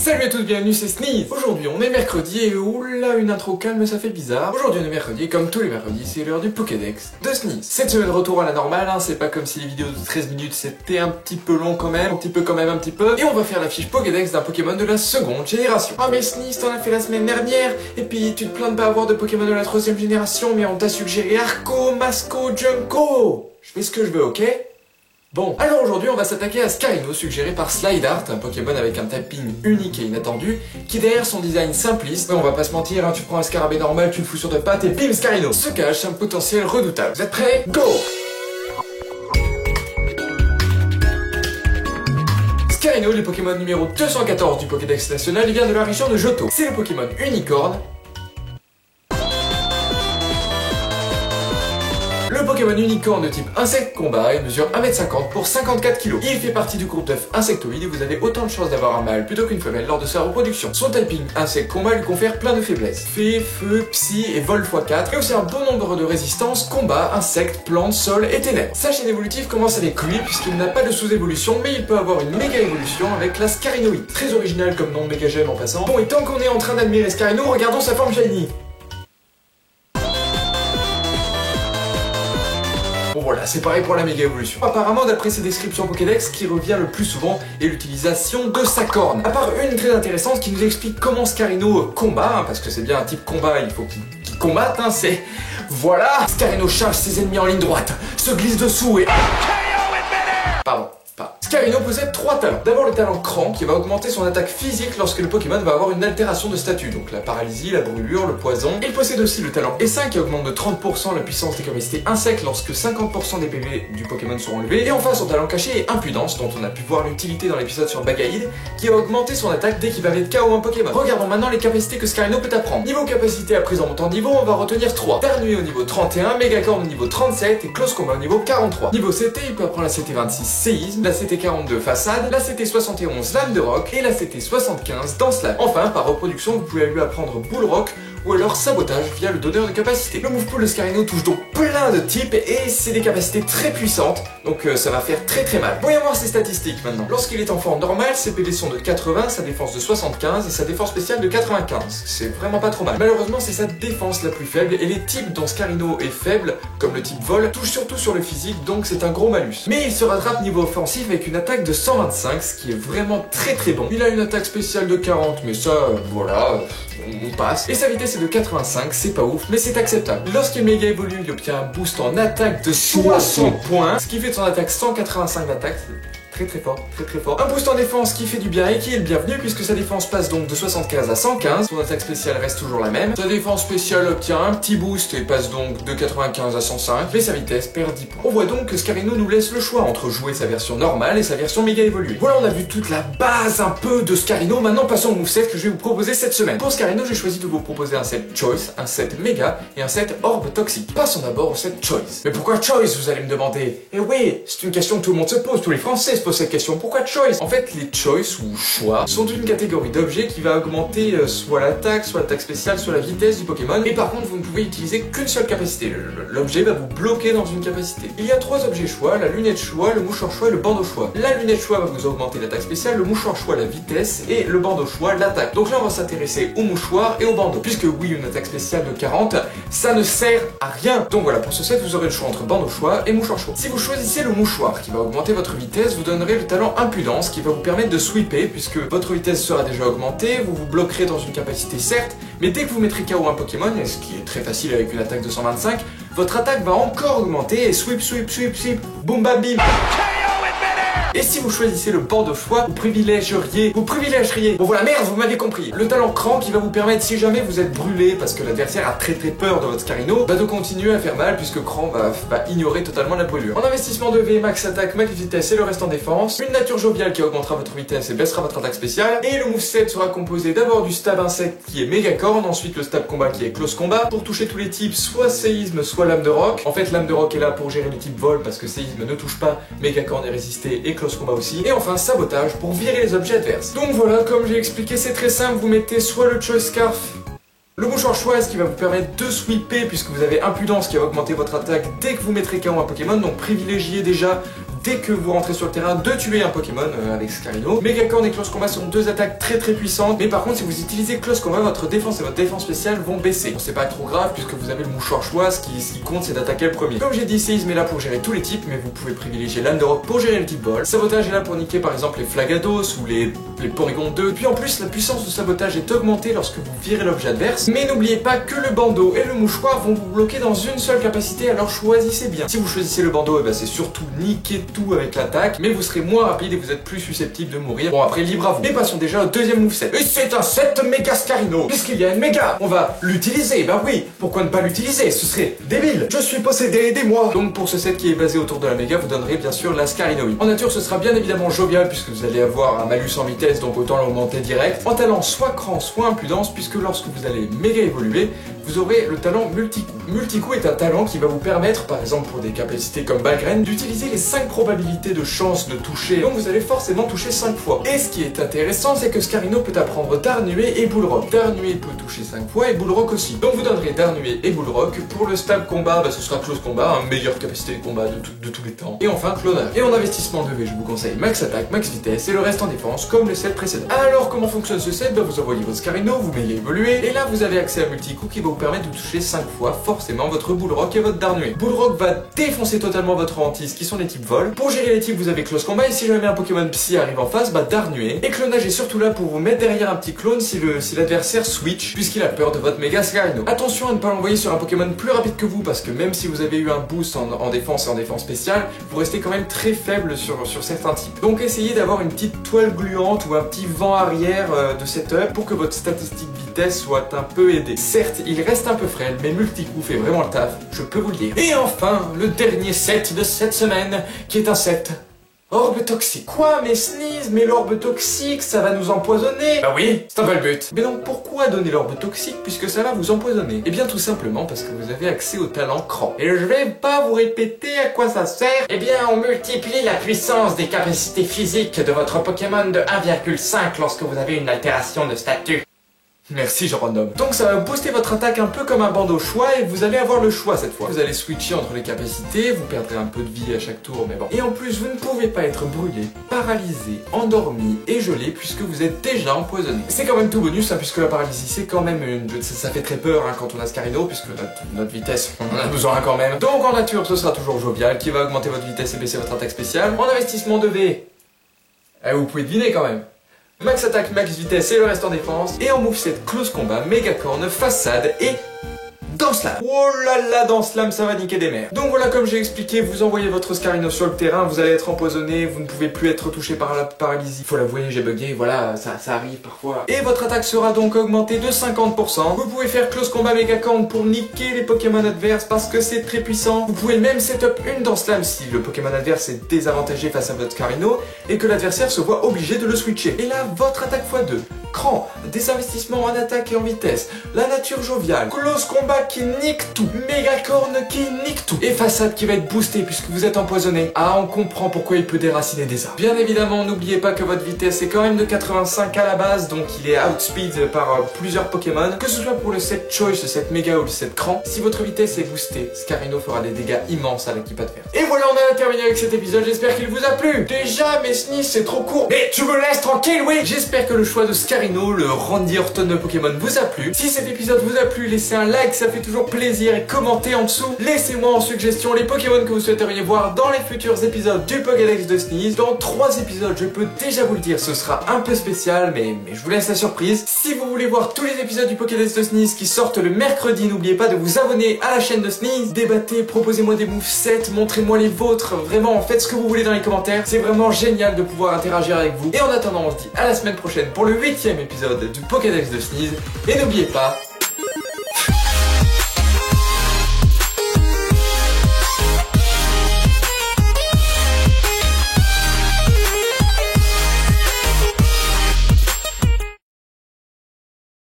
Salut à tous, bienvenue, c'est Sneeze. Aujourd'hui on est mercredi et oula, une intro calme ça fait bizarre. Aujourd'hui on est mercredi et comme tous les mercredis c'est l'heure du Pokédex de Sneeze. Cette semaine retour à la normale, c'est pas comme si les vidéos de 13 minutes c'était un petit peu long quand même, un petit peu. Et on va faire la fiche Pokédex d'un Pokémon de la seconde génération. Ah mais Sneeze, t'en as fait la semaine dernière, et puis tu te plains de pas avoir de Pokémon de la troisième génération, mais on t'a suggéré Arco, Masco, Junko. Je fais ce que je veux, ok? Bon, alors aujourd'hui on va s'attaquer à Scarino, suggéré par Slideart, un Pokémon avec un typing unique et inattendu, qui derrière son design simpliste, on va pas se mentir, tu prends un scarabée normal, tu le fous sur deux pattes et bim Scarino, se cache un potentiel redoutable. Vous êtes prêts? Go! Scarino, le Pokémon numéro 214 du Pokédex national, il vient de la région de Johto. C'est le Pokémon unicorne. Le Pokémon unicorne de type insecte combat, il mesure 1m50 pour 54 kg. Il fait partie du groupe d'œufs insectoïdes et vous avez autant de chances d'avoir un mâle plutôt qu'une femelle lors de sa reproduction. Son typing insecte combat lui confère plein de faiblesses. Fée, feu, psy et vol x4, et aussi un bon nombre de résistances, combat, insectes, plantes, sol et ténèbres. Sa chaîne évolutive commence avec lui puisqu'il n'a pas de sous-évolution, mais il peut avoir une méga évolution avec la Scarinoïde. Très original comme nom de méga gemme en passant. Bon, et tant qu'on est en train d'admirer Scarino, regardons sa forme shiny. Bon voilà, c'est pareil pour la méga évolution. Apparemment, d'après ses descriptions Pokédex, ce qui revient le plus souvent est l'utilisation de sa corne. À part une très intéressante qui nous explique comment Scarino combat, parce que c'est bien un type combat, il faut qu'il combatte, c'est... Voilà, Scarino charge ses ennemis en ligne droite, se glisse dessous et... Pardon. Scarino possède 3 talents. D'abord le talent cran qui va augmenter son attaque physique lorsque le Pokémon va avoir une altération de statut, donc la paralysie, la brûlure, le poison. Il possède aussi le talent E5 qui augmente de 30% la puissance des capacités insectes lorsque 50% des PV du Pokémon sont enlevés. Et enfin son talent caché est impudence, dont on a pu voir l'utilité dans l'épisode sur Bagaïd, qui va augmenter son attaque dès qu'il va mettre KO un Pokémon. Regardons maintenant les capacités que Scarino peut apprendre. Niveau capacité à prise en montant de niveau, on va retenir 3. Darnuit au niveau 31, Mégacorn au niveau 37 et Close Combat au niveau 43. Niveau CT, il peut apprendre la CT26 séisme, la CT42 façade, la CT71 lame de roc et la CT75 danse lame. Enfin, par reproduction, vous pouvez lui apprendre boule rock ou alors sabotage via le donneur de capacité. Le move pool de Scarino touche donc plein de types et c'est des capacités très puissantes, donc ça va faire très mal. Voyons voir ses statistiques maintenant. Lorsqu'il est en forme normale, ses PV sont de 80, sa défense de 75 et sa défense spéciale de 95. C'est vraiment pas trop mal. Malheureusement, c'est sa défense la plus faible et les types dont Scarino est faible, comme le type vol, touchent surtout sur le physique, donc c'est un gros malus. Mais il se rattrape niveau offensif avec une attaque de 125, ce qui est vraiment très bon. Il a une attaque spéciale de 40, mais ça, voilà, on passe. Et sa vitesse est de 85, c'est pas ouf, mais c'est acceptable. Lorsqu'il méga évolue, il obtient un boost en attaque de 60 points, ce qui fait de son attaque 185 d'attaque. Très fort. Un boost en défense qui fait du bien et qui est le bienvenu puisque sa défense passe donc de 75 à 115. Son attaque spéciale reste toujours la même. Sa défense spéciale obtient un petit boost et passe donc de 95 à 105. Mais sa vitesse perd 10 points. On voit donc que Scarino nous laisse le choix entre jouer sa version normale et sa version méga évoluée. Voilà, on a vu toute la base un peu de Scarino. Maintenant passons au moveset que je vais vous proposer cette semaine. Pour Scarino, j'ai choisi de vous proposer un set Choice, un set Méga et un set Orbe Toxique. Passons d'abord au set Choice. Mais pourquoi Choice, vous allez me demander? Eh oui, c'est une question que tout le monde se pose, tous les Français pose cette question. Pourquoi choice? En fait, les choice ou choix sont une catégorie d'objets qui va augmenter soit l'attaque spéciale, soit la vitesse du Pokémon. Et par contre, vous ne pouvez utiliser qu'une seule capacité. L'objet va vous bloquer dans une capacité. Il y a 3 objets choix, la lunette choix, le mouchoir choix et le bandeau choix. La lunette choix va vous augmenter l'attaque spéciale, le mouchoir choix la vitesse et le bandeau choix l'attaque. Donc là, on va s'intéresser au mouchoir et au bandeau. Puisque oui, une attaque spéciale de 40, ça ne sert à rien. Donc voilà, pour ce set, vous aurez le choix entre bandeau choix et mouchoir choix. Si vous choisissez le mouchoir qui va augmenter votre vitesse, vous donnerez le talent impudence qui va vous permettre de sweeper puisque votre vitesse sera déjà augmentée, vous vous bloquerez dans une capacité certes, mais dès que vous mettrez KO un Pokémon, et ce qui est très facile avec une attaque de 125, votre attaque va encore augmenter et sweep, boum bam bim. Et si vous choisissez le bandeau choix, vous privilégieriez... Bon voilà, merde, vous m'avez compris. Le talent cran qui va vous permettre, si jamais vous êtes brûlé parce que l'adversaire a très peur de votre Scarino, de continuer à faire mal puisque cran va ignorer totalement la brûlure. En investissement de V, max attaque, max vitesse et le reste en défense. Une nature joviale qui augmentera votre vitesse et baissera votre attaque spéciale. Et le moveset sera composé d'abord du stab insecte qui est Mégacorn, ensuite le stab combat qui est Close Combat. Pour toucher tous les types, soit séisme, soit lame de roc. En fait, lame de roc est là pour gérer les types vol parce que séisme ne touche pas, Mégacorn est résisté et Close Combat aussi. Et enfin, sabotage pour virer les objets adverses. Donc voilà, comme j'ai expliqué, c'est très simple, vous mettez soit le Choice Scarf, le mouchoir choice qui va vous permettre de sweeper puisque vous avez impudence qui va augmenter votre attaque dès que vous mettrez KO un Pokémon, donc privilégiez déjà dès que vous rentrez sur le terrain de tuer un Pokémon avec Scarino. Megacorn et Close Combat sont deux attaques très puissantes, mais par contre si vous utilisez Close Combat, votre défense et votre défense spéciale vont baisser. Bon, c'est pas trop grave puisque vous avez le mouchoir choix, ce qui compte c'est d'attaquer le premier. Comme j'ai dit, Séisme est là pour gérer tous les types, mais vous pouvez privilégier l'âne de roc pour gérer le type vol. Sabotage est là pour niquer par exemple les Flagados ou les Porygon 2. Puis en plus la puissance de sabotage est augmentée lorsque vous virez l'objet adverse. Mais n'oubliez pas que le bandeau et le mouchoir vont vous bloquer dans une seule capacité, alors choisissez bien. Si vous choisissez le bandeau, c'est surtout niquer tout avec l'attaque, mais vous serez moins rapide et vous êtes plus susceptible de mourir. Bon après libre à vous. Mais passons déjà au deuxième moveset. Et c'est un set méga Scarino. Puisqu'il y a une méga, on va l'utiliser. Bah oui, pourquoi ne pas l'utiliser? Ce serait débile. Je suis possédé, aidez-moi. Donc pour ce set qui est basé autour de la méga, vous donnerez bien sûr la Scarino. En nature, ce sera bien évidemment jovial puisque vous allez avoir un malus en vitesse, donc autant l'augmenter direct. En talent, soit cran, soit impudence, puisque lorsque vous allez méga évoluer, vous aurez le talent multi-coup. Multi-coup est un talent qui va vous permettre, par exemple pour des capacités comme Balgraine, d'utiliser les 5 probabilités de chance de toucher. Donc vous allez forcément toucher 5 fois. Et ce qui est intéressant, c'est que Scarino peut apprendre Darnuer et Bullrock. Darnuer peut toucher 5 fois et Bullrock aussi. Donc vous donnerez Darnuer et Bullrock. Pour le stab combat, ce sera Close Combat, meilleure capacité de combat de tous les temps. Et enfin clonage. Et en investissement de V, je vous conseille max attaque, max vitesse et le reste en défense, comme le set précédent. Alors comment fonctionne ce set? Vous envoyez votre Scarino, vous méga évoluez, et là vous avez accès à multi-coup qui va vous permettre de toucher 5 fois forcément votre Bullrock et votre Darnuer. Bullrock va défoncer totalement votre hantise qui sont les types vol. Pour gérer les types, vous avez Close Combat, et si jamais un Pokémon Psy arrive en face, Darnuer. Et clonage est surtout là pour vous mettre derrière un petit clone si l'adversaire switch, puisqu'il a peur de votre méga Scarino. Attention à ne pas l'envoyer sur un Pokémon plus rapide que vous, parce que même si vous avez eu un boost en défense et en défense spéciale, vous restez quand même très faible sur certains types. Donc essayez d'avoir une petite toile gluante ou un petit vent arrière de setup pour que votre statistique vitesse soit un peu aidée. Certes, il reste un peu frêle, mais multi-coup fait vraiment le taf, je peux vous le dire. Et enfin, le dernier set de cette semaine, qui est un set orbe toxique. Quoi, mais Sneeze, mais l'orbe toxique, ça va nous empoisonner. Bah oui, c'est un peu le but. Mais donc pourquoi donner l'orbe toxique puisque ça va vous empoisonner? Eh bien tout simplement parce que vous avez accès au talent cran. Et je vais pas vous répéter à quoi ça sert. Eh bien on multiplie la puissance des capacités physiques de votre Pokémon de 1,5 lorsque vous avez une altération de statut. Merci Jean Random. Donc ça va booster votre attaque un peu comme un bandeau choix et vous allez avoir le choix cette fois. Vous allez switcher entre les capacités, vous perdrez un peu de vie à chaque tour mais bon. Et en plus vous ne pouvez pas être brûlé, paralysé, endormi et gelé puisque vous êtes déjà empoisonné. C'est quand même tout bonus puisque la paralysie c'est quand même ça fait très peur quand on a Scarino puisque notre vitesse on en a besoin quand même. Donc en nature ce sera toujours jovial qui va augmenter votre vitesse et baisser votre attaque spéciale. En investissement de V, vous pouvez deviner quand même. Max attaque, max vitesse et le reste en défense. Et en moveset Close Combat, Megacorn, Façade et Danse Lame. Oh là là, Danse Lame, ça va niquer des mers. Donc voilà, comme j'ai expliqué, vous envoyez votre Scarino sur le terrain, vous allez être empoisonné, vous ne pouvez plus être touché par la paralysie. Faut l'avouer, j'ai bugué, voilà, ça arrive parfois. Et votre attaque sera donc augmentée de 50%. Vous pouvez faire Close Combat Megacorn pour niquer les Pokémon adverses parce que c'est très puissant. Vous pouvez même setup une Danse Lame si le Pokémon adverse est désavantagé face à votre Scarino et que l'adversaire se voit obligé de le switcher. Et là, votre attaque x2. Cran, des investissements en attaque et en vitesse, la nature joviale, Close Combat qui nique tout, Megacorn qui nique tout, et Façade qui va être boosté puisque vous êtes empoisonné. Ah, on comprend pourquoi il peut déraciner des arbres. Bien évidemment, n'oubliez pas que votre vitesse est quand même de 85 à la base, donc il est outspeed par plusieurs Pokémon, que ce soit pour le set Choice, le set Méga ou le set Cran. Si votre vitesse est boostée, Scarino fera des dégâts immenses à l'équipe adverse. Et voilà, on a terminé avec cet épisode, j'espère qu'il vous a plu. Déjà, mais Sneeze, c'est trop court. Mais tu me laisses tranquille, oui. J'espère que le choix de Scarino, le Randy Orton de Pokémon, vous a plu. Si cet épisode vous a plu, laissez un like, ça fait toujours plaisir, et commentez en dessous. Laissez-moi en suggestion les Pokémon que vous souhaiteriez voir dans les futurs épisodes du Pokédex de Sneeze. Dans 3 épisodes, je peux déjà vous le dire, ce sera un peu spécial, mais je vous laisse la surprise. Si vous voulez voir tous les épisodes du Pokédex de Sneeze qui sortent le mercredi, n'oubliez pas de vous abonner à la chaîne de Sneeze. Débattez, proposez-moi des movesets, montrez-moi les vôtres, vraiment, faites ce que vous voulez dans les commentaires. C'est vraiment génial de pouvoir interagir avec vous. Et en attendant, on se dit à la semaine prochaine pour le 8e épisode du Pokédex de Sneeze. Et n'oubliez pas,